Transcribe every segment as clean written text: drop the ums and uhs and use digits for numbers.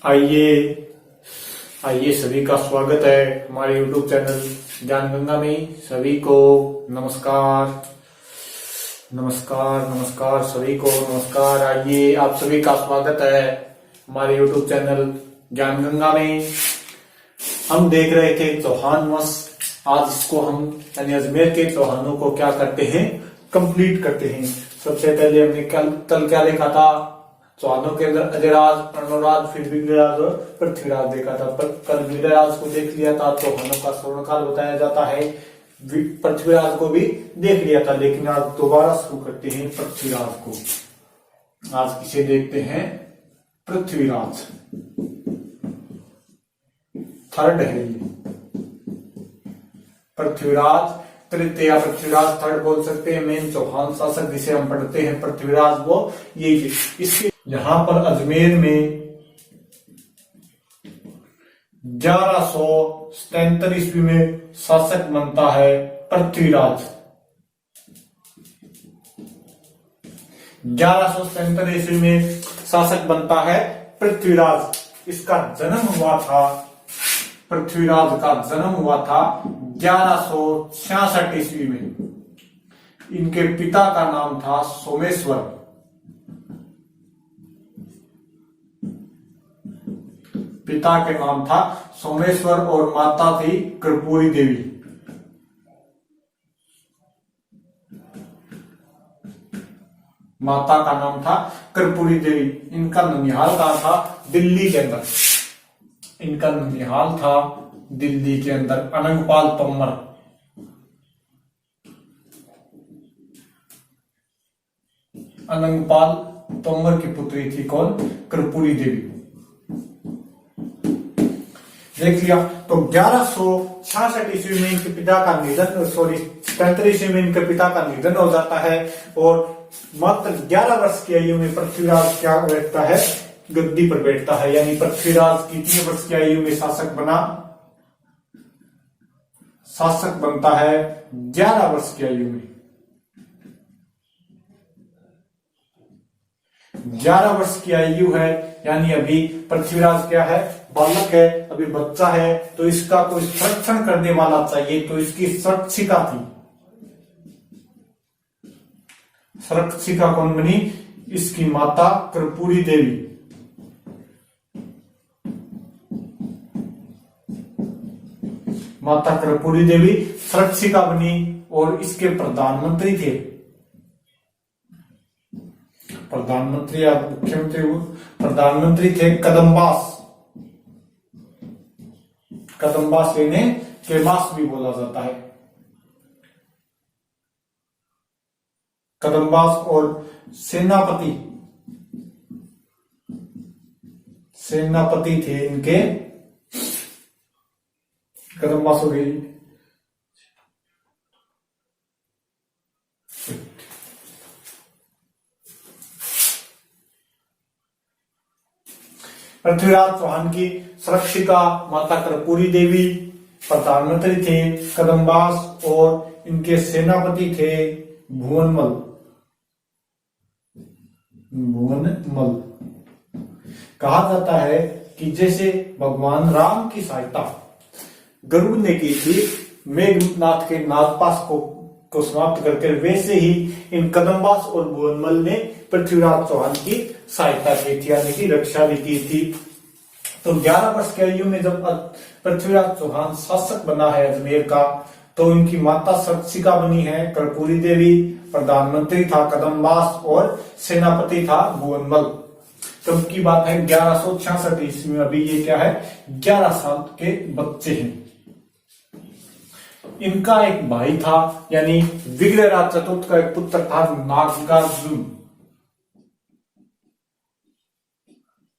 आइए आइए सभी का स्वागत है हमारे YouTube चैनल ज्ञानगंगा में। सभी को नमस्कार नमस्कार नमस्कार, सभी को नमस्कार। आइए आप सभी का स्वागत है हमारे YouTube चैनल ज्ञानगंगा में। हम देख रहे थे चौहान वंश। आज इसको हम यानी अजमेर के चौहानों को क्या करते हैं, कंप्लीट करते हैं। सबसे पहले हमने कल क्या देखा था, चौहानों के अंदर अजयराज, अर्णवराज, फिर विग्रहराज और पृथ्वीराज देखा था। पर कल विग्रहराज को देख लिया था, चौहानों का स्वर्णकाल बताया जाता है। पृथ्वीराज को भी देख लिया था, लेकिन आज दोबारा शुरू करते हैं पृथ्वीराज को। आज किसे देखते हैं, पृथ्वीराज। थर्ड है ये पृथ्वीराज तृतीय, पृथ्वीराज थर्ड बोल सकते हैं। मेन चौहान शासक जिसे हम पढ़ते हैं पृथ्वीराज, वो ये इसके यहां पर अजमेर में 1177 ईस्वी में शासक बनता है पृथ्वीराज। 1177 ईस्वी में शासक बनता है पृथ्वीराज। इसका जन्म हुआ था, पृथ्वीराज का जन्म हुआ था 1166 ईस्वी में। इनके पिता का नाम था सोमेश्वर। पिता के नाम था सोमेश्वर और माता थी कर्पूरी देवी। माता का नाम था कर्पूरी देवी। इनका ननिहाल कहां था, दिल्ली के अंदर। इनका ननिहाल था दिल्ली के अंदर। अनंगपाल तोमर, अनंगपाल तोमर की पुत्री थी कौन, कर्पूरी देवी। देख लिया। तो 1166 ईस्वी में इनके पिता का निधन, 77 ईस्वी में इनके पिता का निधन हो जाता है और मात्र 11 वर्ष की आयु में पृथ्वीराज क्या बैठता है, गद्दी पर बैठता है। यानी पृथ्वीराज कितने वर्ष की आयु में शासक बनता है, 11 वर्ष की आयु में। 11 वर्ष की आयु है, यानी अभी पृथ्वीराज क्या है, बालक है, अभी बच्चा है। तो इसका कोई संरक्षण करने वाला चाहिए, तो इसकी संरक्षिका थी। संरक्षिका कौन बनी, इसकी माता कर्पूरी देवी। माता कर्पूरी देवी संरक्षिका बनी और इसके प्रधानमंत्री थे, प्रधानमंत्री या मुख्यमंत्री, प्रधानमंत्री थे कदम्बास। कदम्बास इन्हें केमास भी बोला जाता है। कदम्बास और सेनापति, सेनापति थे इनके, कदम्बास हो गई। पृथ्वीराज चौहान की सुरक्षिका माता कर्पूरी देवी, प्रधानमंत्री थे कदम्बास और इनके सेनापति थे भुवनमल। भुवनमल कहा जाता है कि जैसे भगवान राम की सहायता गरुड़ ने की थी मेघनाथ के नागपाश को समाप्त करके, वैसे ही इन कदम्बास और भुवनमल ने पृथ्वीराज चौहान की सहायता की थी, यानी कि रक्षा भी की थी। तो 11 वर्ष की आयु में जब पृथ्वीराज चौहान शासक बना है अजमेर का, तो इनकी माता संरक्षिका बनी है कर्पूरी देवी, प्रधानमंत्री था कदम्बास और सेनापति था भुवनमल। तब की बात है 1166 ईस्वी में। अभी ये क्या है, 11 साल के बच्चे हैं। इनका एक भाई था, यानी विग्रहराज चतुर्थ का एक पुत्र था नागार्जुन।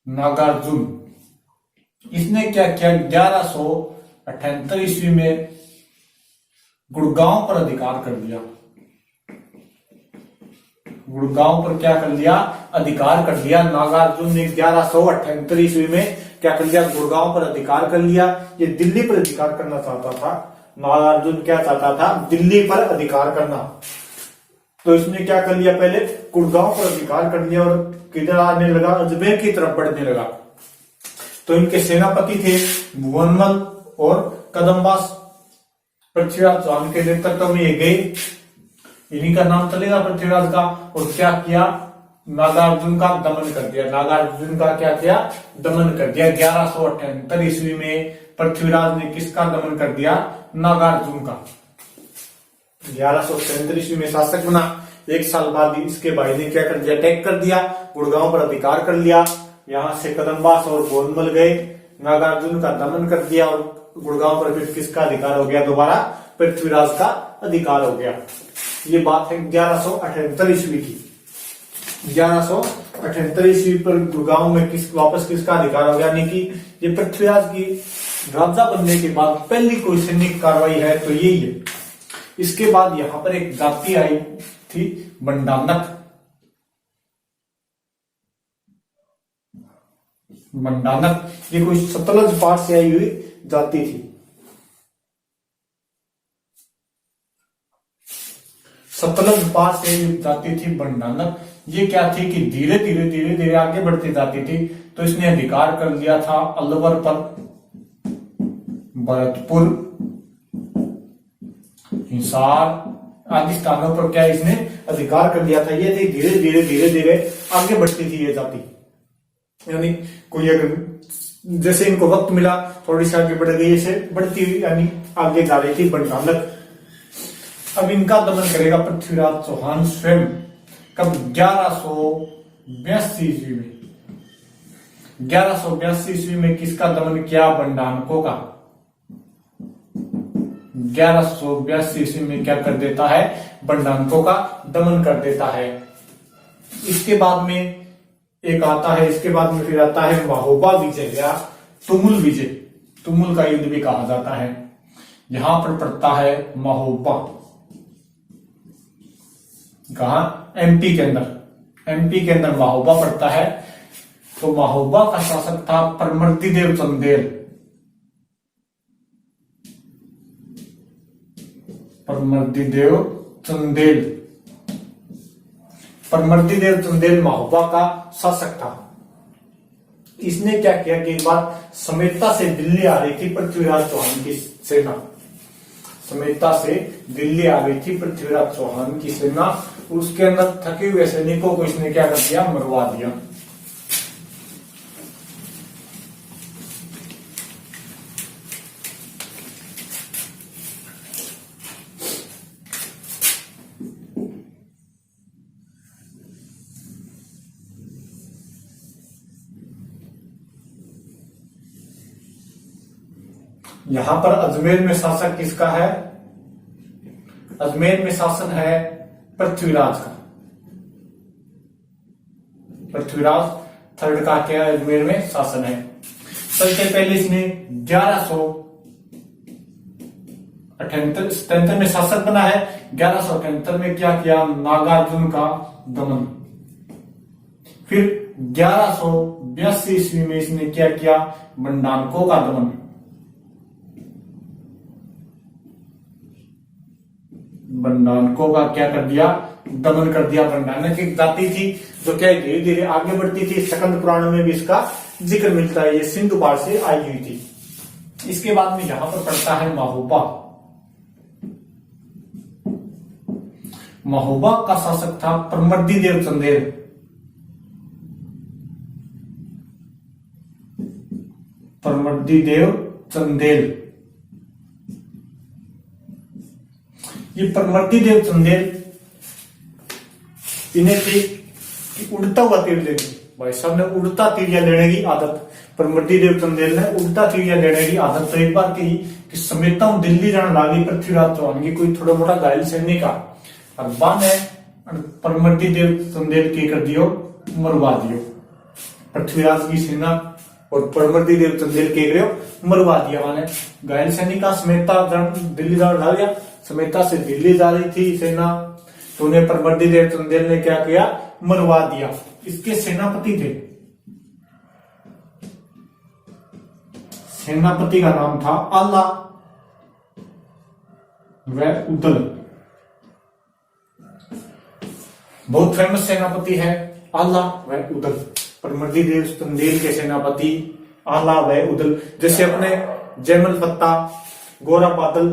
नागार्जुन इसने क्या किया, 1178 ईस्वी में गुड़गांव पर अधिकार कर लिया। गुड़गांव पर क्या कर लिया, अधिकार कर लिया। नागार्जुन ने 1178 ईस्वी में क्या कर लिया, गुड़गांव पर अधिकार कर लिया। ये दिल्ली पर अधिकार करना चाहता था। नागार्जुन क्या चाहता था, दिल्ली पर अधिकार करना। तो इसने क्या कर लिया, पहले गुड़गांव पर अधिकार कर लिया और किधर आने लगा, अजमेर की तरफ बढ़ने लगा। तो इनके सेनापति थे भुवनमल और कदम्बास। पृथ्वीराज चौहान के नेतृत्व में ये गए, इन्हीं का नाम चलेगा पृथ्वीराज का। और क्या किया, नागार्जुन का दमन कर दिया। नागार्जुन का क्या किया, दमन कर दिया। 1178 ईस्वी में पृथ्वीराज ने किसका दमन कर दिया, नागार्जुन का। 1177 ईस्वी में शासक बना। एक साल बाद इसके भाई ने क्या कर दिया, अटैक कर दिया, गुड़गांव पर अधिकार कर लिया। यहां से कदम्बास और भुवनमल गए, नागार्जुन का दमन कर दिया और गुड़गांव पर फिर किसका अधिकार हो गया, दोबारा पृथ्वीराज का अधिकार हो गया। ये बात है 1178 ईस्वी की। 1178 ईस्वी पर गुड़गांव में वापस किसका अधिकार हो गया, यानी कि ये पृथ्वीराज की राजा बनने के बाद पहली कोई सैनिक कार्रवाई है तो यही है। इसके बाद यहां पर एक जाति आई थी बंडानक। बंडानक ये कोई सतलज पार से आई हुई जाति थी। सतलज पार से जाति थी बंडानक। ये क्या थी कि धीरे धीरे आगे बढ़ती जाती थी। तो इसने अधिकार कर लिया था अलवर पर, भरतपुर, हिसार आदि स्थानों पर क्या इसने अधिकार कर लिया था। ये थी धीरे धीरे आगे बढ़ती थी ये जाति, यानी कोई अगर जैसे इनको वक्त मिला थोड़ी सी आगे बढ़ गई, ऐसे बढ़ती हुई यानी आगे जा रही थी बंडानक। अब इनका दमन करेगा पृथ्वीराज चौहान स्वयं। कब, 1182 ईस्वी में। 1182 ईस्वी में किसका दमन किया, बंडानकों का। 1182 ईस्वी में क्या कर देता है, बंडानकों का दमन कर देता है। इसके बाद में एक आता है, इसके बाद में फिर आता है महोबा विजय या तुमुल विजय। तुमुल का युद्ध भी कहा जाता है। यहां पर पड़ता है महोबा, कहा, एमपी के अंदर। एमपी के अंदर महोबा पड़ता है। तो महोबा का शासक था परमर्दिदेव चंदेल। परमर्दिदेव चंदेल। परमर्दिदेव चंदेल महोबा का शासक था। इसने क्या किया कि एक बार समेता से दिल्ली आ रही थी पृथ्वीराज चौहान की सेना। समेता से दिल्ली आ रही थी पृथ्वीराज चौहान की सेना। उसके अंदर थके हुए सैनिकों को इसने क्या कर दिया, मरवा दिया। यहां पर अजमेर में शासक किसका है, अजमेर में शासन है पृथ्वीराज का। पृथ्वीराज थर्ड का क्या अजमेर में शासन है। सबसे पहले इसने 1178 में शासक बना है। 1178 में क्या किया, नागार्जुन का दमन। फिर 1182 ईस्वी में इसने क्या किया, बंडानकों का दमन। बंडानकों का क्या कर दिया, दमन कर दिया। बंडानक एक जाति थी जो क्या धीरे धीरे आगे बढ़ती थी। स्कंद पुराण में भी इसका जिक्र मिलता है। ये सिंधु पार से आई हुई थी। इसके बाद में यहां पर पड़ता है महोबा। महोबा का शासक था परमर्दिदेव चंदेल। परमर्दिदेव चंदेल। ये परमर्दिदेव चंदेल, इन्हें थी कि उड़ता हुआ तीर लेने। भाई साहब ने उड़ता तीर लेने की आदत, परमर्दिदेव चंदेल ने उड़ता तीर लेने की आदत। तो एक बार कही कि समेता हूं दिल्ली जाने लागी पृथ्वीराज चौहान की, कोई थोड़ा मोटा घायल सैनिक का अरबा ने परमर्दिदेव चंदेल की कर दियो, मरवा दियो। पृथ्वीराज की सेना और परमर्दिदेव चंदेल के मरवा दिया। माने घायल सैनिक का समेता दिल्ली जाने लग गया। समेता से दिल्ली जा रही थी सेना, तो उन्हें परमर्दिदेव चंदेल ने क्या किया, मरवा दिया। इसके सेनापति थे, सेनापति का नाम था आला व उदल। बहुत फेमस सेनापति है आला व उदल। परमर्दिदेव चंदेल के सेनापति आला व उदल, जैसे अपने जयमल पत्ता, गोरा बादल,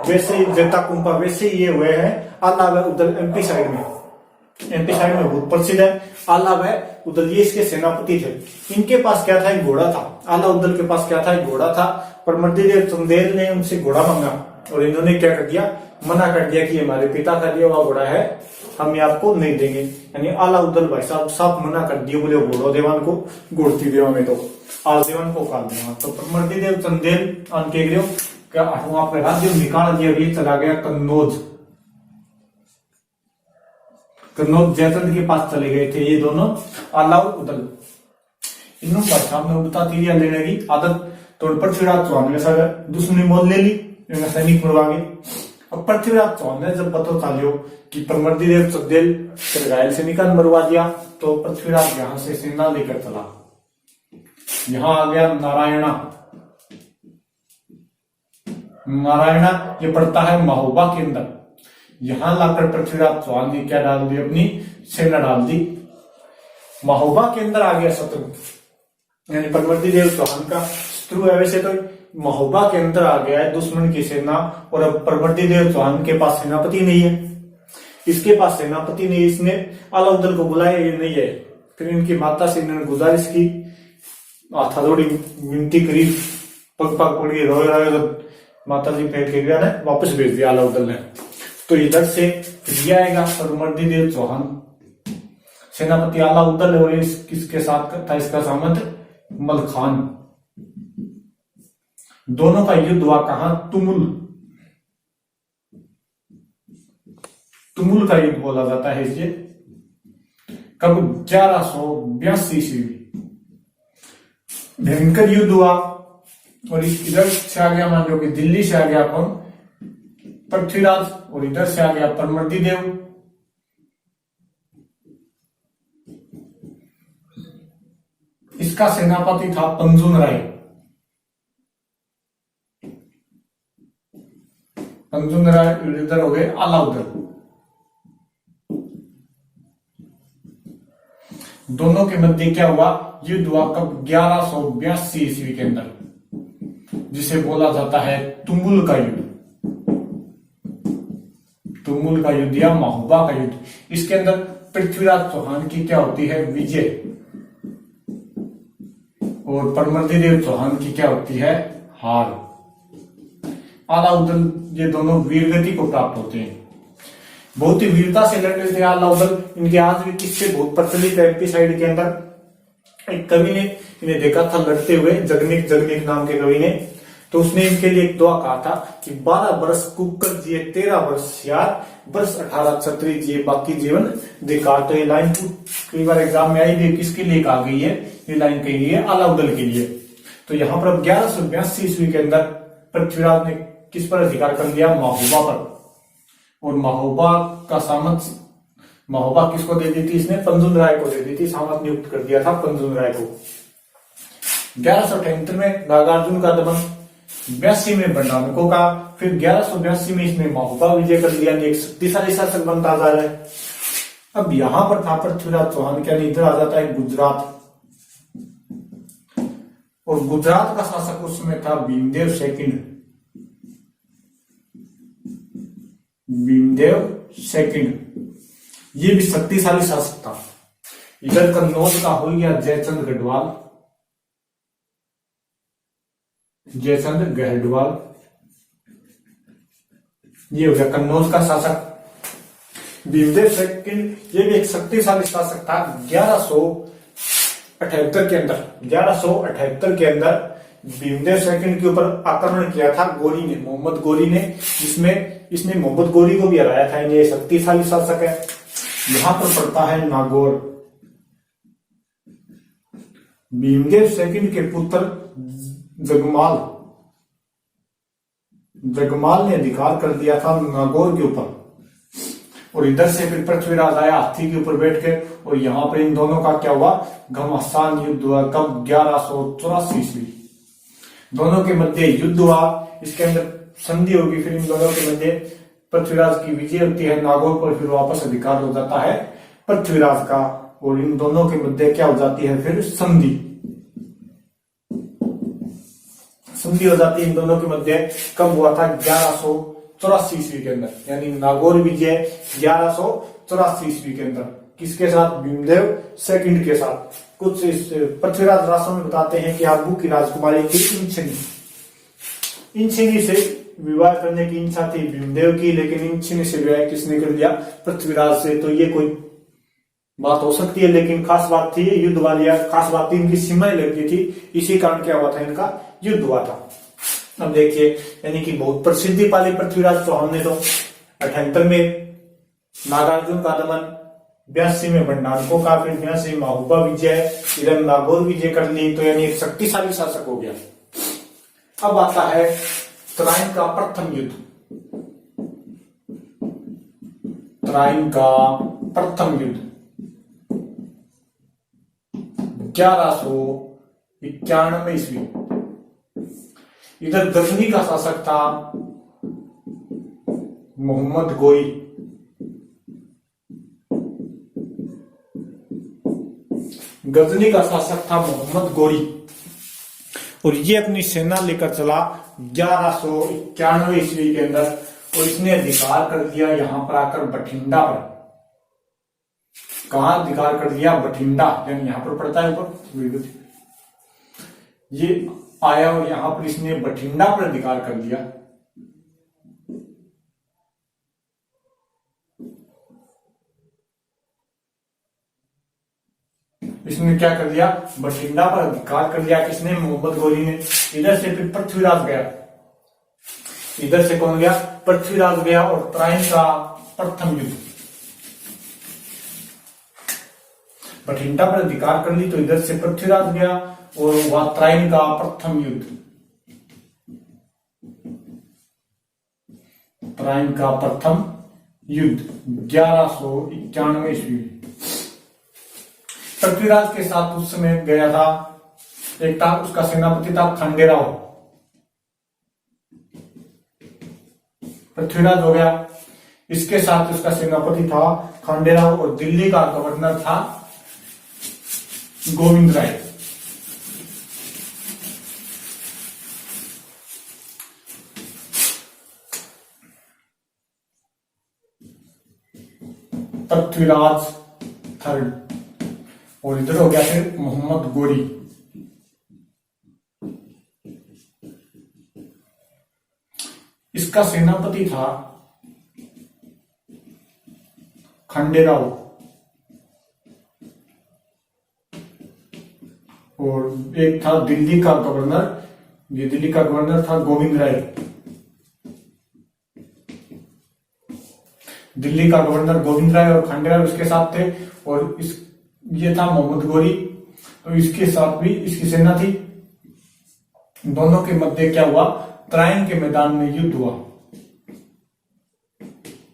वैसे ही जटा कुंपा, वैसे ही ये हुए हैं आला व उदल एमपी साइड में बहुत प्रसिद्ध है। आला व उदल ये इसके सेनापति थे। इनके पास क्या था, एक घोड़ा था। आला उदल के पास क्या था, एक घोड़ा था। पर मर्दीदेव चंदेल ने उनसे घोड़ा मांगा और इन्होंने क्या कर दिया, मना कर दिया कि हमारे पिता का दिया हुआ घोड़ा है, हम ये आपको नहीं देंगे। यानी आला उदल भाई साहब साफ मना कर दिए, बोले घोड़ो देवान को घोड़ती देवा में तो आल देवान को काल देवा। तो मर्दीदेव चंदेल के गृह क्या वहां पर राज्य निकाल दिया, ये चला गया कन्नौज जयचंद के पास चले गए थे ये दोनों आला और उदल। इन भाई साहब ने बता तीरिया लेने की आदत, तो पृथ्वीराज चौहान ने दुश्मनी मोल ले ली, सैनिक मरवा गए। अब पृथ्वीराज चौहान ने जब पता चलियो कि मर्दीदेव चंदेल घायल से निकाल मरवा दिया, तो पृथ्वीराज यहां से सेना लेकर चला। यहां आ गया नारायणा, ये पड़ता है महोबा के अंदर। यहां लाकर पृथ्वीराज चौहान ने क्या डाल दी, अपनी सेना डाल दी। महोबा के अंदर आ गया शत्रु, यानी मर्दीदेव चौहान का शत्रु है वैसे तो, महोबा के अंदर आ गया है दुश्मन की सेना। और अब मर्दीदेव चौहान के पास सेनापति नहीं है, इसके पास सेनापति नहीं, इसने आला उदल को बुलाया, ये नहीं है। फिर इनकी माता से इन्होंने गुजारिश की, थोड़ी विनती करी, पग पड़ गई, रोए रोए, तो माता जी फेंक के गया ना, वापस भेज दिया आला उदल ने। तो इधर से फिर आएगा और मर्दीदेव चौहान, सेनापति आला उदल और किसके साथ था, इसका सामंत मलखान। दोनों का युद्ध हुआ कहां, तुमुल का युद्ध बोला जाता है इसे। कब, 1182 ईस्वी भयंकर युद्ध हुआ। और इधर से आ गया, मान लो कि दिल्ली से आ गया कौन, पृथ्वीराज, और इधर से आ गया परमर्दीदेव। इसका सेनापति था पंजुन राय। पंजुन राय इधर हो गए आला उदल। दोनों के मध्य क्या हुआ, युद्ध हुआ कब, 1182 ईस्वी के अंदर, जिसे बोला जाता है तुमुल का युद्ध। तुमुल का युद्ध या महोबा का युद्ध। इसके अंदर पृथ्वीराज चौहान की क्या होती है, विजय, और परमर्दीदेव चौहान की क्या होती है, हार। आला उदल ये दोनों वीरगति को प्राप्त होते हैं, बहुत ही वीरता से लड़ रहे थे आला उदल। इनके आज भी किस्से बहुत प्रचलित है एमपी साइड के अंदर। एक कवि ने इन्हें देखा था लड़ते हुए, जगनीक नाम के कवि ने, तो उसने इनके लिए एक दुआ कहा था कि 12 वर्ष कुकर जिए, 13 वर्ष यार, वर्ष 18 क्षत्रिय जिए, बाकी जीवन बेकार। तो ये लाइन कई बार एग्जाम में आई भी, किसके लिए कहा गई है, ये लाइन कही गई है आला उदल के लिए। तो यहाँ पर 1182 ईस्वी के अंदर पृथ्वीराज ने किस पर अधिकार कर लिया, महोबा पर। और महोबा का सामंत, महोबा किसको दे दी थी इसने, पंजुन राय को दे दी थी, सामंत नियुक्त कर दिया था पंजुन राय को। 1178 में नागार्जुन का दमन, 82 में बंडानको का, फिर 1182 में इसने महोबा विजय कर लिया, एक शक्तिशाली शासक बनता जा रहा है। अब यहां पर था पृथ्वीराज चौहान क्या, इधर आ जाता है गुजरात, और गुजरात का शासक उस समय था भीमदेव सेकंड। ये भी शक्तिशाली शासक था। इधर कन्नौज का हो गया जयचंद गढ़वाल, ये हो गया कन्नौज का शासक। भीमदेव सेकंड ये भी एक शक्तिशाली शासक था। 1178 के अंदर भीमदेव सेकंड के ऊपर आक्रमण किया था गोरी ने, मोहम्मद गोरी ने, जिसमें इसने मोहम्मद गोरी को भी हराया था। ये शक्तिशाली शासक है। यहां पर पड़ता है नागौर। भीमदेव सेकंड के पुत्र जगमाल ने अधिकार कर दिया था नागौर के ऊपर। और इधर से फिर पृथ्वीराज आया हाथी के ऊपर बैठ के, और यहां पर इन दोनों का क्या हुआ, घमासान युद्ध हुआ। कब, 1184 ईस्वी, दोनों के मध्य युद्ध हुआ। इसके अंदर संधि होगी, फिर इन दोनों के मध्य पृथ्वीराज की विजय होती है नागौर पर, फिर वापस अधिकार हो जाता है पृथ्वीराज का। और इन दोनों के मध्य क्या हो जाती है फिर संधि। संधि हो जाती है इन दोनों के मध्य कब हुआ था? 1184 ईस्वी के अंदर, यानी नागौर विजय 1184 ईस्वी के अंदर। किसके साथ? भीमदेव सेकंड के साथ। कुछ इस पृथ्वीराज रासो में बताते हैं कि आबू की राजकुमारी थी इंछिनी से विवाह करने की इच्छा थी भीमदेव की, लेकिन इंछिनी से विवाह किसने कर दिया? पृथ्वीराज से। तो ये कोई बात हो सकती है, लेकिन खास बात थी युद्ध वाली, खास बात थी इनकी सीमाएं लगती थी, इसी कारण क्या हुआ था? इनका युद्ध हुआ था। अब देखिए, यानी कि बहुत प्रसिद्धि पाली पृथ्वीराज चौहान ने तो 78 में नागार्जुन का दमन, 82 में भंडारकों का, फिर 82 महोबा विजय, इधर नागौर विजय कर ली, तो यानी एक शक्तिशाली शासक हो गया। अब आता है तराइन का प्रथम युद्ध। तराइन का प्रथम युद्ध 1191 ईस्वी। इधर गजनी का शासक था मोहम्मद गोई। गजनी का शासक था मोहम्मद गोरी, और ये अपनी सेना लेकर चला 1191 ईस्वी के अंदर, और इसने अधिकार कर दिया यहां पर आकर बठिंडा पर। कहां अधिकार कर दिया? बठिंडा, यानी यहां पर पड़ता है ऊपर। ये आया और यहां पर इसने बठिंडा पर अधिकार कर दिया। इसने क्या कर दिया? बठिंडा पर अधिकार कर लिया। किसने? मोहम्मद गोरी ने। इधर से फिर पृथ्वीराज गया, इधर से कौन गया? पृथ्वीराज गया, और तराइन का प्रथम युद्ध। बठिंडा पर अधिकार कर ली, तो इधर से पृथ्वीराज गया, और वह तराइन का प्रथम युद्ध। तराइन का प्रथम युद्ध 1191 ईस्वी। पृथ्वीराज के साथ उस समय गया था, एक था उसका सेनापति था खंडेराव। पृथ्वीराज हो गया, इसके साथ उसका सेनापति था खंडेराव, और दिल्ली का गवर्नर था गोविंद राय। पृथ्वीराज थर्ड, और इधर हो गया फिर मोहम्मद गोरी। इसका सेनापति था खंडेराव, और एक था दिल्ली का गवर्नर, ये दिल्ली का गवर्नर था गोविंद राय। दिल्ली का गवर्नर गोविंद राय और खंडेराव इसके साथ थे, और ये था मोहम्मद गोरी, तो इसके साथ भी इसकी सेना थी। दोनों के मध्य क्या हुआ? तराइन के मैदान में युद्ध हुआ।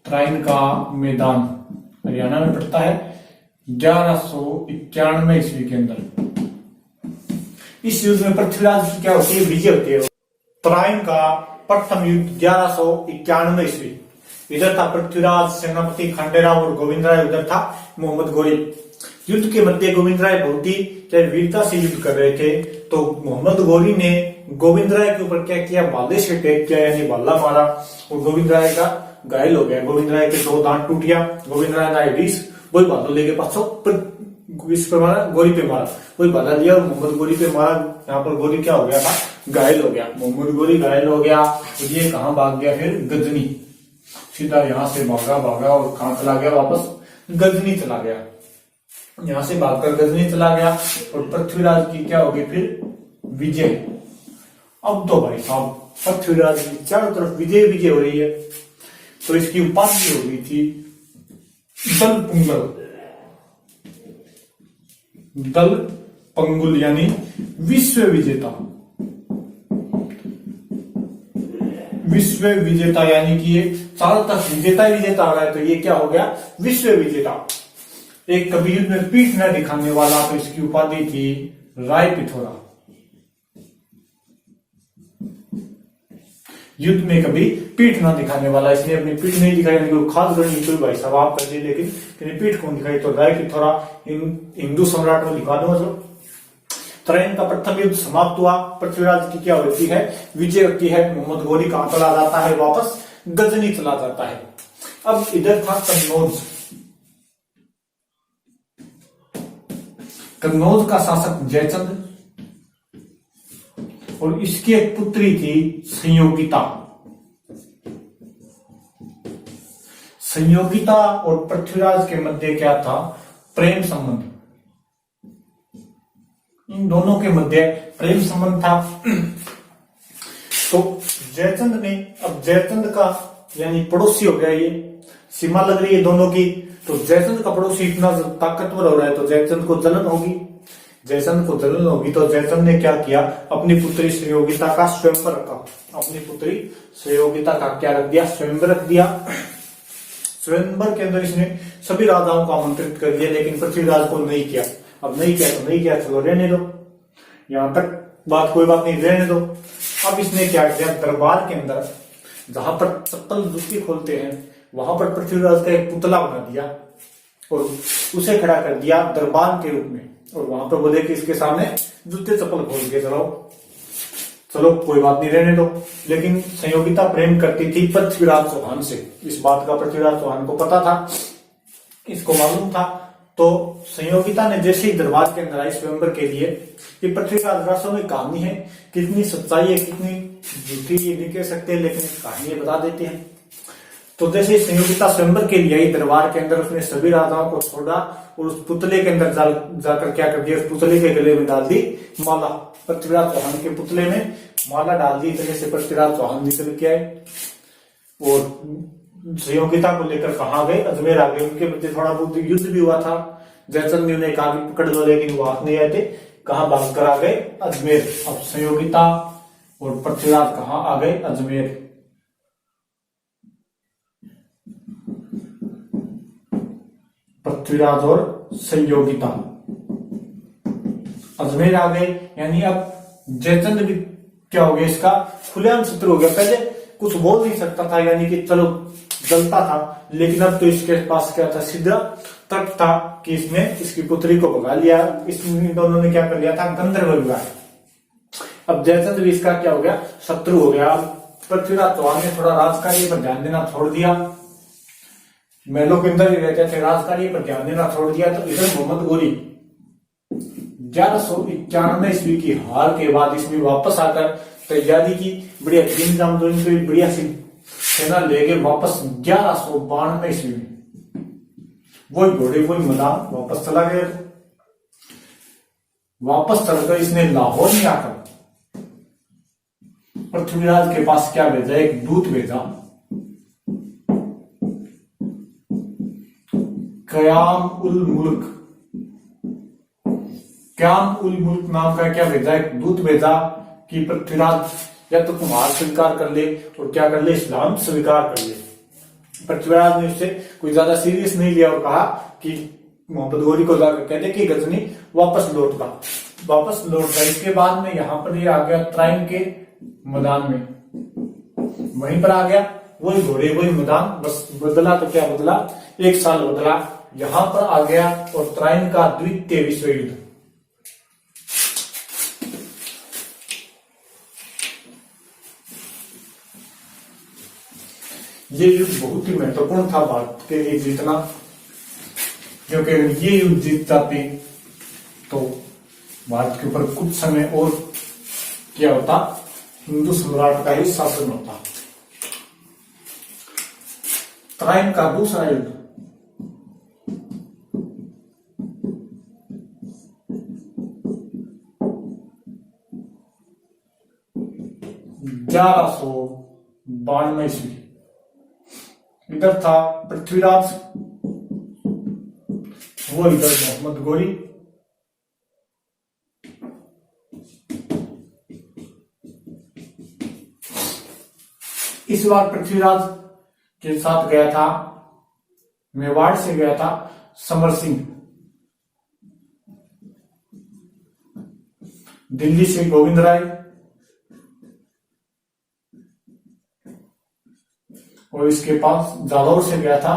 तराइन का मैदान हरियाणा में पड़ता है 1191 ईस्वी के अंदर। इस युद्ध में पृथ्वीराज की क्या होती है? विजय होती है। तराइन का प्रथम युद्ध 1191 ईस्वी। इधर था पृथ्वीराज, सेनापति खंडेराव और गोविंद राय, उधर था मोहम्मद गोरी। युद्ध के मध्य गोविंद राय बहुत ही वीरता से युद्ध कर रहे थे, तो मोहम्मद गोरी ने गोविंद राय के ऊपर क्या किया? भाले से अटैक किया, यानी भाला मारा, और गोविंद राय का घायल हो गया। गोविंद राय के 2 दांत टूट गया। गोविंद राय ने रीस वही भालो लेके पाछो इस पे मारा, गोरी पे मारा, वही भाला लिया और मोहम्मद गोरी पे मारा। यहाँ पर गोरी क्या हो गया था? घायल हो गया। मोहम्मद गोरी घायल हो गया, तो ये कहाँ भाग गया? फिर गजनी। सीधा यहां से भागा और कहां चला गया? वापस गजनी चला गया। यहां से भागकर गजनी चला गया, और पृथ्वीराज की क्या होगी फिर? विजय। अब तो भाई साहब पृथ्वीराज की चारों तरफ विजय हो रही है। तो इसकी उपाधि हो गई थी दल पुंगल। दल पंगुल यानी विश्व विजेता। विश्व विजेता यानी कि ये चारों तरफ विजेता आ रहा है, तो ये क्या हो गया? विश्व विजेता। एक कभी युद्ध में पीठ न दिखाने वाला, तो इसकी उपाधि थी राय पिथौरा। युद्ध में कभी पीठ न दिखाने वाला, इसने अपनी पीठ नहीं दिखाई, खास गढ़ कोई भाई साहब आप कर दिए, लेकिन पीठ कौन दिखाई? तो राय पिथौरा। हिंदू सम्राट को लिखा दो। त्रैन का प्रथम युद्ध समाप्त हुआ, पृथ्वीराज की क्या होती है, विजय होती है। मोहम्मद गौरी कहां चला जाता है, वापस गजनी चला जाता है। अब इधर था कन्नौज। कन्नौज का शासक जयचंद और इसकी एक पुत्री थी संयोगिता। संयोगिता और पृथ्वीराज के मध्य क्या था, प्रेम संबंध। इन दोनों के मध्य प्रेम संबंध था। तो जयचंद ने, अब जयचंद का यानी पड़ोसी हो गया, ये सीमा लग रही है दोनों की। तो जयचंद का पड़ोसी इतना ताकतवर हो रहा है तो जयचंद को जलन होगी। जयचंद को जलन होगी तो जयचंद ने क्या किया, अपनी पुत्री संयोगिता का स्वयंवर रखा। अपनी पुत्री संयोगिता का क्या रख दिया, स्वयंवर रख दिया। स्वयंवर के अंदर इसने सभी राजाओं को आमंत्रित कर दिया, लेकिन पृथ्वीराज को नहीं किया। अब नहीं किया तो नहीं किया, चलो रहने दो, यहां तक बात कोई बात नहीं, रहने दो। अब इसने क्या किया, दरबार के अंदर जहां पर चप्पल जूती खोलते हैं वहां पर पृथ्वीराज का एक पुतला बना दिया और उसे खड़ा कर दिया दरबार के रूप में। और वहां पर बोले कि इसके सामने जूते चप्पल खोल के चलो कोई बात नहीं, रहने दो। लेकिन संयोगिता प्रेम करती थी पृथ्वीराज चौहान से। इस बात का पृथ्वीराज चौहान को पता था, इसको मालूम था। तो संयोगिता ने जैसे ही दरबार के अंदर आई स्वयंवर के लिए, ये पृथ्वीराज रासों में कहानी है, कितनी सच्चाई है कितनी झूठी ये नहीं कह सकते, लेकिन कहानी बता देते हैं। तो जैसे संयोगिता स्वयंवर के लिए आई दरबार के अंदर, उसने सभी राजाओं को छोड़ा और उस पुतले के अंदर जाकर क्या कर दिया, उस पुतले के गले में डाल दी माला। पृथ्वीराज चौहान के पुतले में माला डाल दी। तरह से पृथ्वीराज चौहान निकल के आए और संयोगिता को लेकर कहाँ गए, अजमेर आ गए। उनके मध्य थोड़ा बहुत युद्ध भी हुआ था। जयचंद ने उन्हें कहा कि पकड़ लो, लेकिन वो हाथ नहीं आए थे। कहाँ भाग कर आ गए, अजमेर। अब संयोगिता और पृथ्वीराज कहाँ आ गए, अजमेर। पृथ्वीराज और संयोगिता अजमेर आ गए। यानी अब जयचंद भी क्या हो गया, इसका खुलेआम शत्रु हो गया। पहले कुछ बोल नहीं सकता था, यानी कि चलो जलता था, लेकिन अब तो इसके पास क्या था, सीधा तर्क था कि इसने इसकी पुत्री को भगा लिया। इन दोनों ने क्या कर लिया था, गंधर्व विवाह। अब जयचंद भी इसका क्या हो गया, शत्रु हो गया। पृथ्वीराज चौहान ने थोड़ा राजकार्य पर ध्यान देना छोड़ दिया, महलों के अंदर ही रहते थे, राजकार्य पर ध्यान देना छोड़ दिया। तो इधर मोहम्मद गौरी 1191 ईस्वी की हार के बाद इसमें वापस आकर तैयारी की, बढ़िया तीन जाम दो बढ़िया सी सेना लेके वापस 1192 ईस्वी में वही घोड़े वही मैदान वापस चला गया। वापस चलकर इसने लाहौर में आकर पृथ्वीराज के पास क्या भेजा, एक दूत भेजा। क्याम उल मुल्क नाम का क्या भेजा, एक दूत भेजा कि पृथ्वीराज या तो तुम्हारा स्वीकार कर ले और क्या कर ले, इस्लाम स्वीकार कर ले। पृथ्वीराज ने उससे कोई ज्यादा सीरियस नहीं लिया और कहा कि मोहम्मद गौरी को जाकर कहते कि गजनी वापस लौट गया। इसके बाद में यहाँ पर ये आ गया त्राइन के मैदान में, वहीं पर आ गया वही घोड़े वही मैदान, बस बदला तो क्या बदला, 1 साल बदला। यहां पर आ गया और त्राइन का द्वितीय विश्व युद्ध। ये युद्ध बहुत ही महत्वपूर्ण था भारत के लिए जीतना, क्योंकि ये युद्ध जीत जाते तो भारत के ऊपर कुछ समय और क्या होता, हिंदू सम्राट का ही शासन होता। त्राइन का दूसरा युद्ध 1192 ईस्वी। इधर था पृथ्वीराज, वो इधर मोहम्मद गौरी। इस बार पृथ्वीराज के साथ गया था, मेवाड़ से गया था समर सिंह, दिल्ली से गोविंद राय और इसके पास जालौर से गया था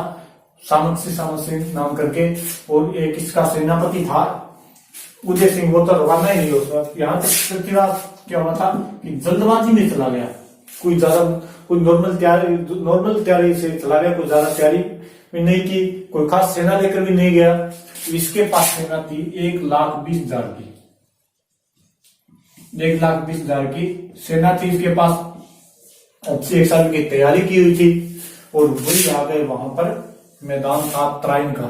सामंत सिंह नाम करके, और एक इसका सेनापति था उदय सिंह वो तो रवाना ही नहीं हो। यहाँ तक पृथ्वीराज क्या हुआ था कि जल्दबाजी में चला गया, कोई नॉर्मल तैयारी से चला गया, कोई ज्यादा तैयारी भी नहीं की, कोई खास सेना लेकर भी नहीं गया। इसके पास सेना थी 1,20,000 की, 1,20,000 की सेना थी इसके पास। अब 1 साल की तैयारी की हुई थी और वही आ गए वहां पर। मैदान था त्राइन का।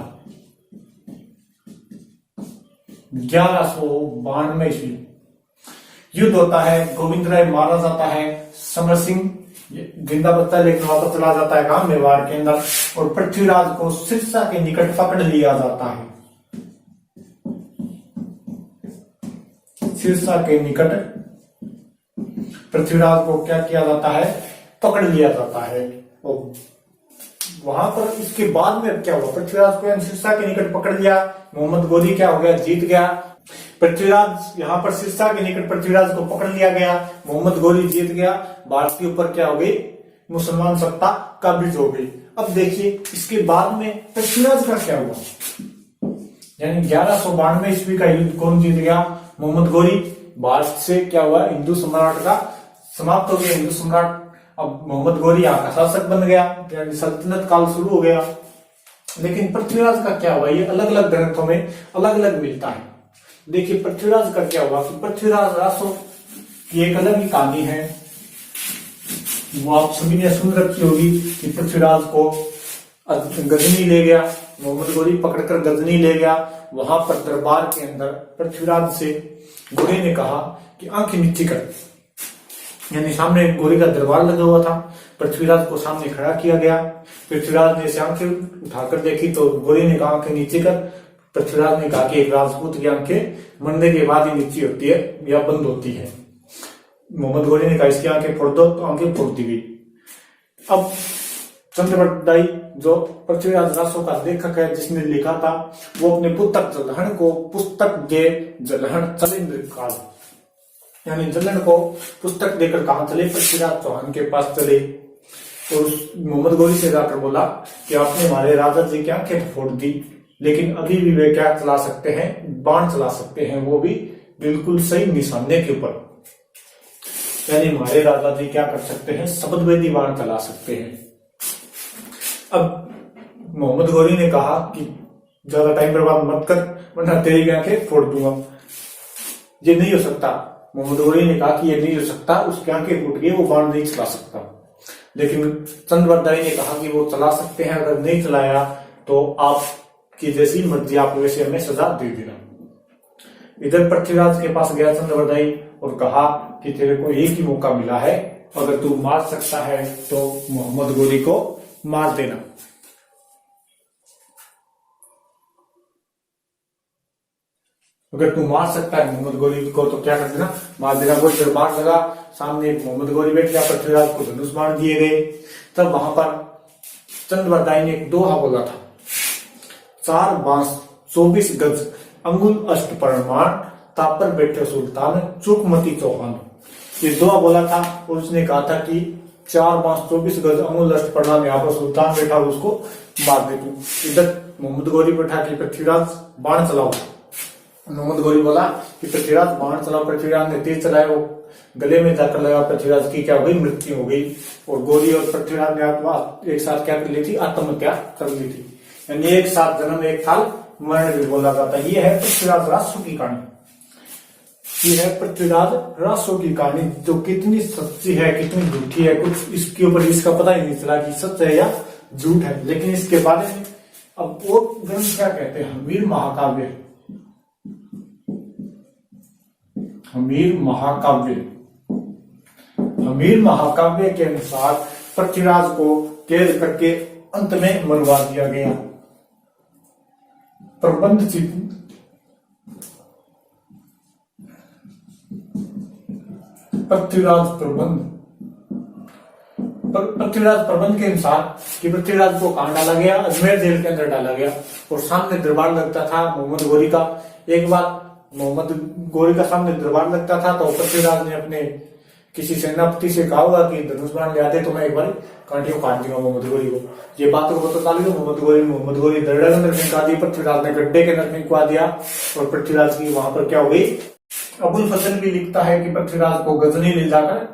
1192 ईस्वी युद्ध होता है, गोविंद राय मारा जाता है, समर सिंह जिंदा बचता है लेकिन वापस चला जाता है गांव मेवाड़ के अंदर, और पृथ्वीराज को सिरसा के निकट पकड़ लिया जाता है। सिरसा के निकट पृथ्वीराज को क्या किया जाता है, पकड़ लिया जाता है। और वहां पर इसके बाद में क्या हुआ, पृथ्वीराज को सिरसा के निकट पकड़ लिया, मोहम्मद गोरी क्या हो गया, जीत गया। पृथ्वीराज यहाँ पर सिरसा के निकट पृथ्वीराज को पकड़ लिया गया, मोहम्मद गोरी जीत गया, भारत के ऊपर क्या हो गई, मुसलमान सत्ता काबिज हो गई। अब देखिए इसके बाद में पृथ्वीराज का क्या हुआ, यानी 1192 ईस्वी का युद्ध कौन जीत गया, मोहम्मद गोरी। भारत से क्या हुआ, हिंदू सम्राट का समाप्त हो गया, हिंदू सम्राट। अब मोहम्मद गोरी यहाँ का शासक बन गया, यानी सल्तनत काल शुरू हो गया। लेकिन पृथ्वीराज का क्या हुआ, ये अलग अलग ग्रंथों में अलग अलग मिलता है। देखिए पृथ्वीराज का क्या हुआ कि पृथ्वीराज रासो की एक अलग ही कहानी है, वो आप सभी ने सुन रखी होगी कि पृथ्वीराज को गजनी ले गया, मोहम्मद गोरी पकड़कर गजनी ले गया। वहां पर दरबार के अंदर पृथ्वीराज से गोरी ने कहा कि आंखें नीची कर, यानी सामने गोरी का दरबार लगा हुआ था, पृथ्वीराज को सामने खड़ा किया गया। पृथ्वीराज ने ऐसे आंखें उठाकर देखी तो गोरी ने कहा आंखें नीचे कर। पृथ्वीराज ने कहा कि एक राजपूत की आंखें मरने के बाद ही नीची होती है या बंद होती है। मोहम्मद गोरी ने कहा इसकी आंखें फोड़ दो, तो आंखें फोड़ दी गई। अब चंद्रवरदाई जो पृथ्वीराज रासो का लेखक है, जिसने लिखा था, वो अपने पुस्तक जलहण को पुस्तक दे जलहण चलेंद्र काल, यानी जलन को पुस्तक देकर कहा चले, पृथ्वीराज चौहान के पास चले और मोहम्मद गोरी से जाकर बोला कि आपने हमारे राजा जी की आंखें फोड़ दी, लेकिन अभी भी वे क्या चला सकते हैं, बाण चला सकते हैं, वो भी बिल्कुल सही निशाने के ऊपर। यानी हमारे राजा जी क्या कर सकते हैं, शब्दवेदी बाण चला सकते हैं। अब मोहम्मद गोरी ने कहा कि ज्यादा टाइम बर्बाद मत कर वरना तेरी आंखें फोड़ दूंगा। ये नहीं हो सकता, मोहम्मद गोरी ने कहा कि ये नहीं हो सकता, उसकी आंखें फूट गई, वो बाण नहीं चला सकता। लेकिन चंद्रवरदाई ने कहा कि वो चला सकते हैं, अगर नहीं चलाया तो आपकी जैसी मर्जी, आप वैसे हमें सजा दे देना। इधर पृथ्वीराज के पास गया चंद्रवरदाई और कहा कि तेरे को एक ही मौका मिला है, अगर तू मार सकता है तो मोहम्मद गोरी को मार देना। अगर तू मार सकता है मोहम्मद गोरी को तो क्या कर देना, मार देना। वो दरबार लगा, सामने मोहम्मद गोरी बैठ गया, पृथ्वीराज को धनुष बाण दिए गए। तब वहां पर चंद्रवरदाई ने एक दोहा बोला था, 4 बांस 24 गज अंगुल अष्ट परमाण, तापर बैठे सुल्तान चूक मती चौहान। ये दोहा बोला था और उसने कहा था कि 4 बांस 24 गज अंगुल अष्ट परमाण, यहाँ पर सुल्तान बैठा, उसको मार दे तू। इधर मोहम्मद गोरी बैठा कि पृथ्वीराज बाण चलाओ। मोहम्मद गोरी बोला कि पृथ्वीराज बाण चलाओ। पृथ्वीराज ने तीर चलाया, वो गले में जाकर लगा, पृथ्वीराज की क्या हो गई, मृत्यु हो गई। और गोरी और पृथ्वीराज ने आत्मा एक साथ क्या कर ली थी, आत्महत्या कर ली थी। यानी एक साथ जन्म एक साल मरण भी बोला जाता है। ये है पृथ्वीराज रासो की कहानी, ये है पृथ्वीराज रासो की कहानी, जो कितनी सच्ची है कितनी झूठी है, कुछ इसके ऊपर इसका पता ही नहीं चला कि सच है या झूठ है। लेकिन इसके बारे में अब वो ग्रंथ क्या कहते हैं, हमीर महाकाव्य, हमीर महाकाव्य। हमीर महाकाव्य के अनुसार पृथ्वीराज को कैद करके अंत में मरवा दिया गया। प्रबंध पृथ्वीराज प्रबंध, पृथ्वीराज प्रबंध के अनुसार कि पृथ्वीराज को कहां डाला गया, अजमेर जेल के अंदर डाला गया और सामने दरबार लगता था मोहम्मद गोरी का। एक बार मोहम्मद गोरी का सामने दरबार लगता था तो पृथ्वीराज ने अपने किसी सेनापति से कहा होगा कि धनुष बाण ले आते तो मैं एक बार कांटी को काट दूंगा मोहम्मद गोरी को। ये बात को पता चली तो मोहम्मद गोरी दरड़ा के अंदर फेंका दी, पृथ्वीराज ने गड्ढे के अंदर फेंकवा दिया और पृथ्वीराज की वहां पर क्या हो गई। अबुल फजल भी लिखता है कि पृथ्वीराज को गजनी ले जाकर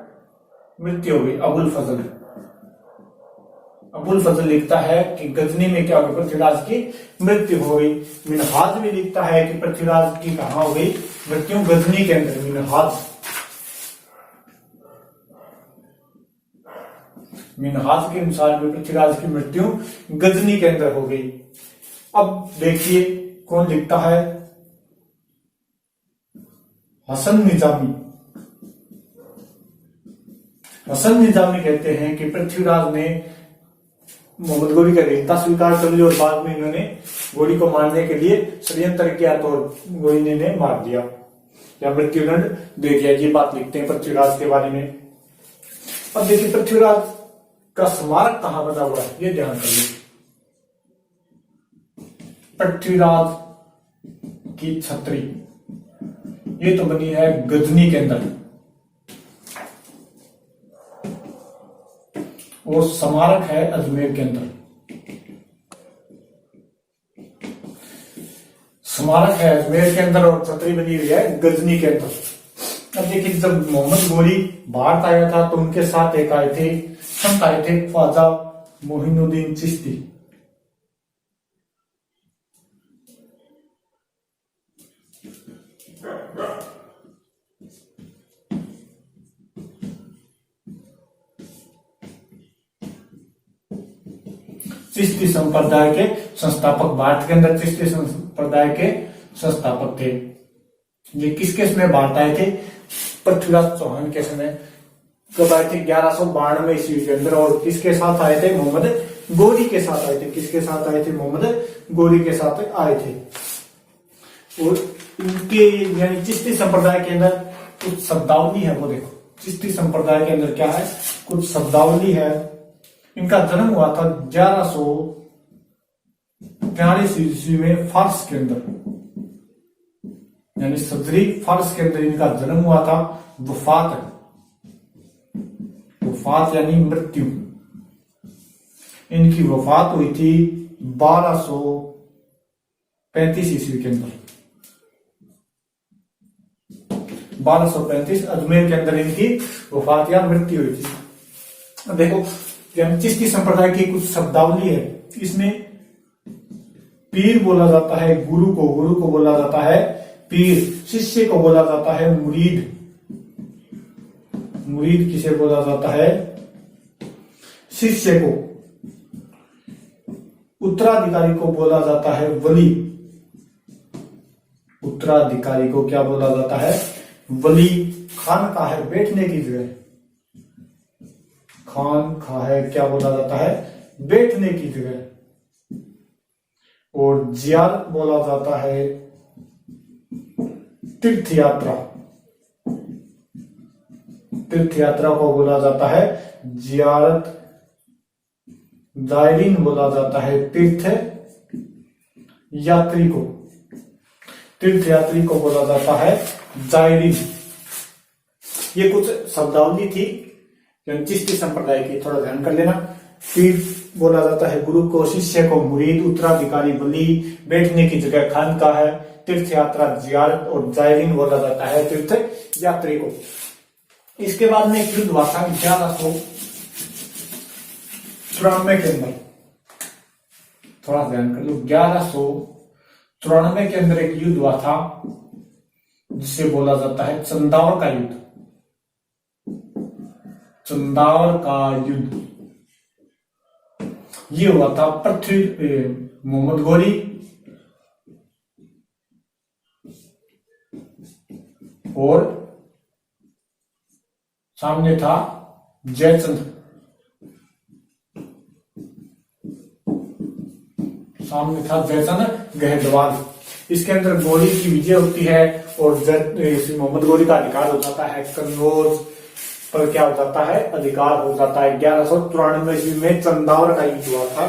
मृत्यु हो गई। अबुल फजल लिखता है कि गजनी में क्या हो गई, पृथ्वीराज की मृत्यु हो गई। मिनहाज भी लिखता है कि पृथ्वीराज की कहां हो गई मृत्यु, गजनी के अंदर। मिनहाज के अनुसार भी पृथ्वीराज की मृत्यु गजनी के अंदर हो गई। अब देखिए कौन लिखता है, हसन निजामी। हसन निजामी कहते हैं कि पृथ्वीराज ने मोहम्मद गोरी का वीरता स्वीकार कर ली और बाद में इन्होंने गोरी को मारने के लिए षड्यंत्र किया तो गोरी ने मार दिया या मृत्युदंड दे दिया। ये बात लिखते हैं पृथ्वीराज के बारे में। अब देखिए पृथ्वीराज का स्मारक कहां बना हुआ है, ये ध्यान करिए। पृथ्वीराज की छतरी ये तो बनी है गजनी के अंदर और स्मारक है अजमेर के अंदर। स्मारक है अजमेर के अंदर और छतरी बनी हुई है गजनी के अंदर। अब देखिए जब मोहम्मद गोरी भारत आया था तो उनके साथ एक आए थे, संत आए थे ख्वाजा मोहिनुद्दीन चिश्ती। चिश्ती संप्रदाय के संस्थापक, भारत के अंदर चिश्ती संप्रदाय के संस्थापक थे। ये किसके समय भारत आए थे, पृथ्वीराज चौहान के समय। कब आए थे, 1192 ईस्वी के अंदर। और किसके साथ आए थे, मोहम्मद गोरी के साथ आए थे। किसके साथ आए थे, मोहम्मद गोरी के साथ आए थे। और इनके यानी चिश्ती संप्रदाय के अंदर कुछ शब्दावली है, वो देखो चिश्ती संप्रदाय के अंदर क्या है, कुछ शब्दावली है। इनका जन्म हुआ था 1143 ईस्वी में फारस के अंदर, यानी सदरी फारस के अंदर इनका जन्म हुआ था। वफात यानी मृत्यु। इनकी वफात हुई थी 1235 ईस्वी के अंदर। 1235 अजमेर के अंदर इनकी वफात या मृत्यु हुई थी। देखो चिश्ती संप्रदाय की कुछ शब्दावली है। इसमें पीर बोला जाता है गुरु को बोला जाता है पीर। शिष्य को बोला जाता है मुरीद। मुरीद किसे बोला जाता है, शिष्य को। उत्तराधिकारी को बोला जाता है वली। उत्तराधिकारी को क्या बोला जाता है, वली। खान का है बैठने की जगह, खान खा है क्या बोला जाता है, बैठने की जगह। और जियार बोला जाता है तीर्थ यात्रा। तीर्थ यात्रा को बोला जाता है जियारत। जायरीन बोला जाता है तीर्थ यात्री को। तीर्थ यात्री को बोला जाता है जायरीन। ये कुछ शब्दावली थी चिश्ती संप्रदाय की, थोड़ा ध्यान कर लेना। पीर बोला जाता है गुरु को, शिष्य को मुरीद, उत्तराधिकारी वली, बैठने की जगह खानका है, तीर्थ यात्रा जियारत और जायरीन बोला जाता है तीर्थ यात्री को। इसके बाद में एक युद्ध हुआ था 1194 के अंदर। थोड़ा ध्यान कर लो, 1194 के अंदर एक युद्ध हुआ था जिसे बोला जाता है चंदावर का युद्ध। चंदावर का युद्ध ये हुआ था मोहम्मद गोरी और सामने था जयचंद। गहदवाल। इसके अंदर गोरी की विजय होती है और मोहम्मद गोरी का अधिकार हो जाता है। कन्नौज पर क्या हो जाता है, अधिकार हो जाता है। 1194 ईस्वी में चंदावर का युद्ध हुआ था।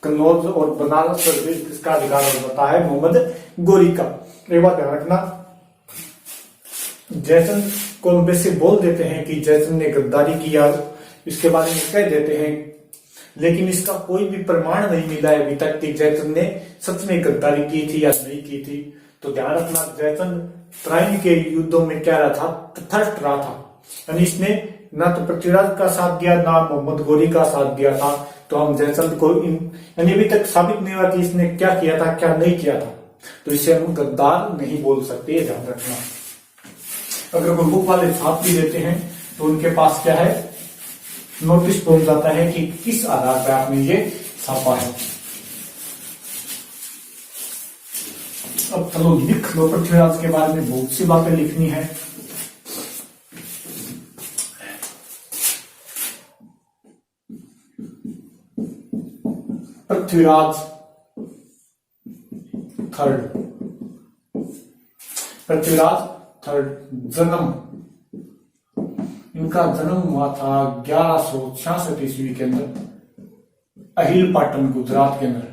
कन्नौज और बनारस पर भी किसका अधिकार हो जाता है, मोहम्मद गोरी का। एक बात ध्यान रखना, जयचंद को वैसे बोल देते हैं कि जयचंद ने गद्दारी किया, इसके बारे में कह देते हैं, लेकिन इसका कोई भी प्रमाण नहीं मिला है अभी तक कि जयचंद ने सच में गद्दारी की थी या नहीं की थी। तो ध्यान रखना, जयचंद तराइन के युद्धों में क्या रहा था, तटस्थ रहा था, यानी इसने ना तो पृथ्वीराज का साथ दिया ना मोहम्मद गौरी का साथ दिया था। तो हम जयचंद को यानी अभी तक साबित नहीं हुआ कि इसने क्या किया था क्या नहीं किया था, तो इसे हम गद्दार नहीं बोल सकते, ध्यान रखना। अगर कोई बुक वाले छाप भी देते हैं तो उनके पास क्या है, नोटिस पहुंच जाता है कि किस आधार पर आपने ये छापा है। अब चलो लिख लो, पृथ्वीराज के बारे में बहुत सी बातें लिखनी है। पृथ्वीराज थर्ड, पृथ्वीराज थर्ड जन्म, इनका जन्म हुआ था 1166 ईस्वी के अंदर अहिल पाटन गुजरात के अंदर।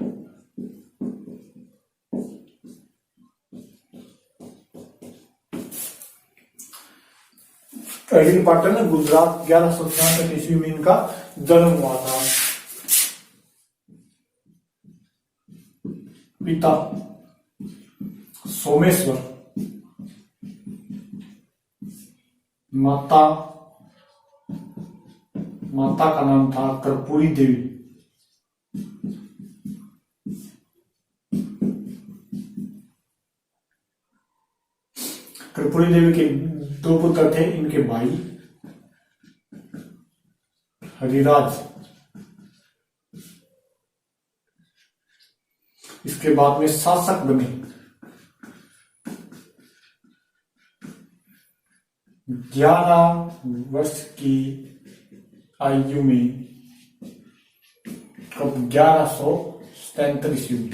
अहिल पाटन गुजरात 1166 ईस्वी में इनका जन्म हुआ था। पिता सोमेश्वर, माता का नाम था कर्पूरी देवी। कर्पूरी देवी के दो पुत्र थे, इनके भाई हरिराज, इसके बाद में शासक बने। 11 वर्ष की आयु में, कब 1177 ईस्वी में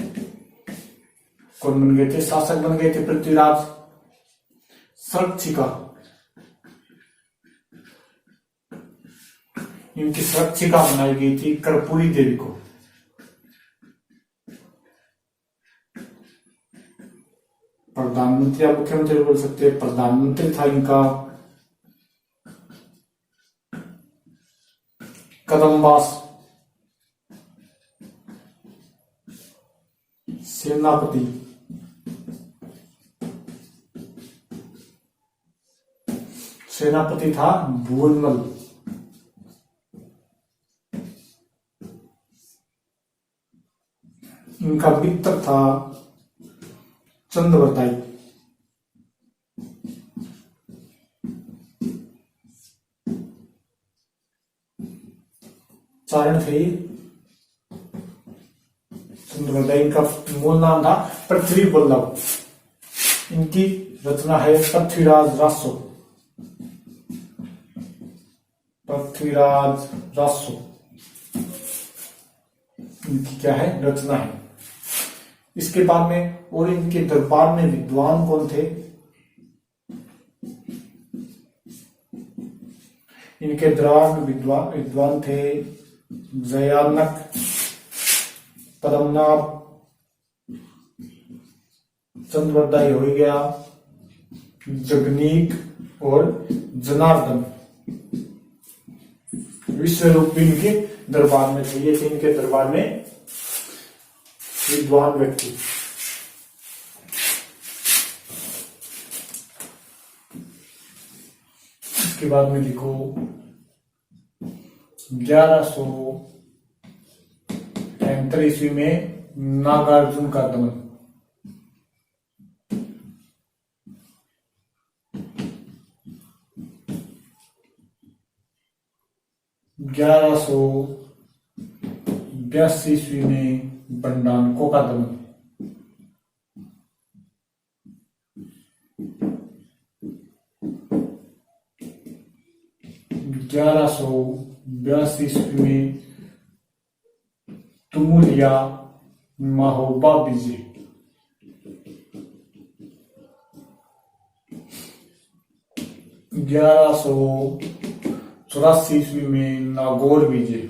कौन बन गए थे, शासक बन गए थे पृथ्वीराज। संरक्षिका, इनकी संरक्षिका बनाई गई थी कर्पूरी देवी को। प्रधानमंत्री या मुख्यमंत्री बोल सकते हैं, प्रधानमंत्री था इनका कदम्बास। सेनापति था भुवनमल। इनका मित्र था चंद्रवरदाई। चारण थे चंद्रवरदाई, इनका मूल नाम था पृथ्वी वल्लभ। इनकी रचना है पृथ्वीराज रासो। पृथ्वीराज रासो इनकी क्या है, रचना है। इसके बाद में और इनके दरबार में विद्वान कौन थे, इनके दरबार में विद्वान थे जयानक, पद्मनाभ, चंद्रवरदाई हो गया, जगनीक और जनार्दन। विश्वरूप भी इनके दरबार में थे। ये थे इनके दरबार में विद्वान व्यक्ति। इसके बाद में लिखो 1173 ईस्वी में नागार्जुन का दमन। 1182 ईस्वी में बंडानको का दमन। 1182 ईस्वी में तुमुलिया महोबा विजय। 1184 ईस्वी में नागौर विजय।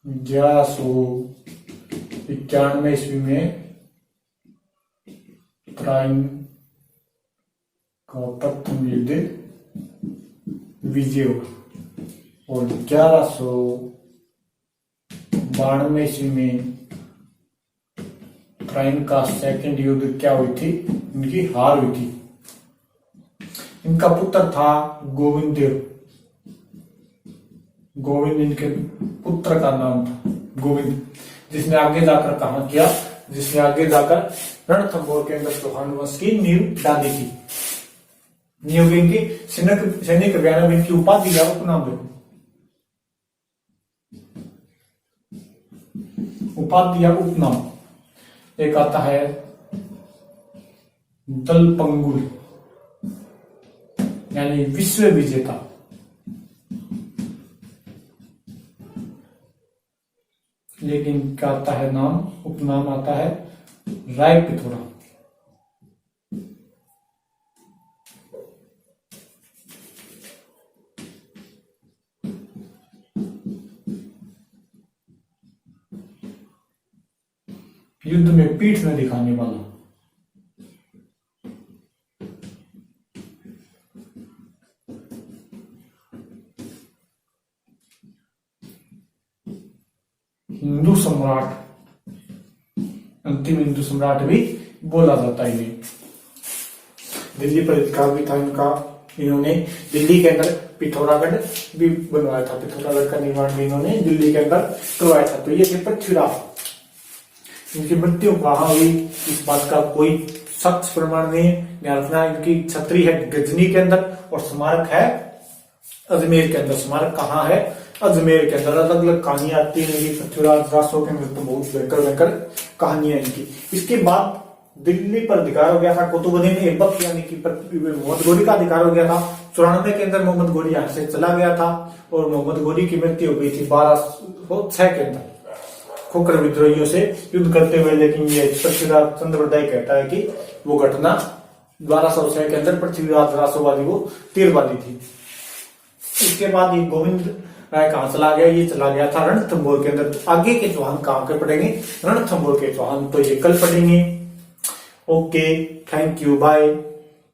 1185 91 ईस्वी में ट्राइन का प्रथम युद्ध विजय हुआ और 1192 ईस्वी में ट्राइन का सेकंड युद्ध क्या हुई थी, इनकी हार हुई थी। इनका पुत्र था गोविंद देव। गोविंद इनके पुत्र का नाम था गोविंद, जिसने आगे जाकर कहा किया, जिसने आगे जाकर रणथंभौर के अंदर चौहान वंश की नींव डाली थी। नींव इनकी सैनिक अभियान में इनकी उपाधि या उपनाम देखो, उपाधि या उपनाम। एक आता है दलपंगुल यानी विश्व विजेता। लेकिन क्या आता है नाम, उपनाम आता है राय पिथौरा। युद्ध में पीठ न दिखाने वाला। हिंदू सम्राट, अंतिम हिंदू सम्राट भी बोला जाता है। दिल्ली पर अधिकार भी था इनका। इन्होंने दिल्ली के अंदर पिथौरागढ़ भी बनवाया था। पिथौरागढ़ का निर्माण भी इन्होंने दिल्ली के अंदर करवाया था। तो ये थे पृथ्वीराज। इनकी मृत्यु कहाँ हुई इस बात का कोई सख्त प्रमाण नहीं है। ध्यान रखना, इनकी छतरी है गजनी के अंदर और स्मारक है अजमेर के अंदर। स्मारक कहाँ है, अजमेर के अंदर। अलग अलग कहानियां आती है इनकी पृथ्वीराज रासो के अंदर, तो बहुत भयंकर भयंकर कहानियां इनकी। इसके बाद दिल्ली पर अधिकार हो गया था कुतुबुद्दीन ऐबक यानी कि मोहम्मद गोरी का अधिकार हो गया था। 94 के अंदर मोहम्मद गोरी यहाँ से चला गया था और मोहम्मद गोरी की मृत्यु हो गई थी 1206 के अंदर खोखर विद्रोहियों से युद्ध करते हुए। लेकिन ये पृथ्वीराज चंद्रोदय कहता है कि वो घटना 1206 के अंदर पृथ्वीराज रासोवादी वो तीर वाली थी। इसके बाद ये गोविंद राय कहां चला गया, ये चला गया था रणथंभौर के अंदर। आगे के चौहान कहां के पढ़ेंगे, रणथंभौर के चौहान, तो ये कल पढ़ेंगे। Okay, thank you, bye.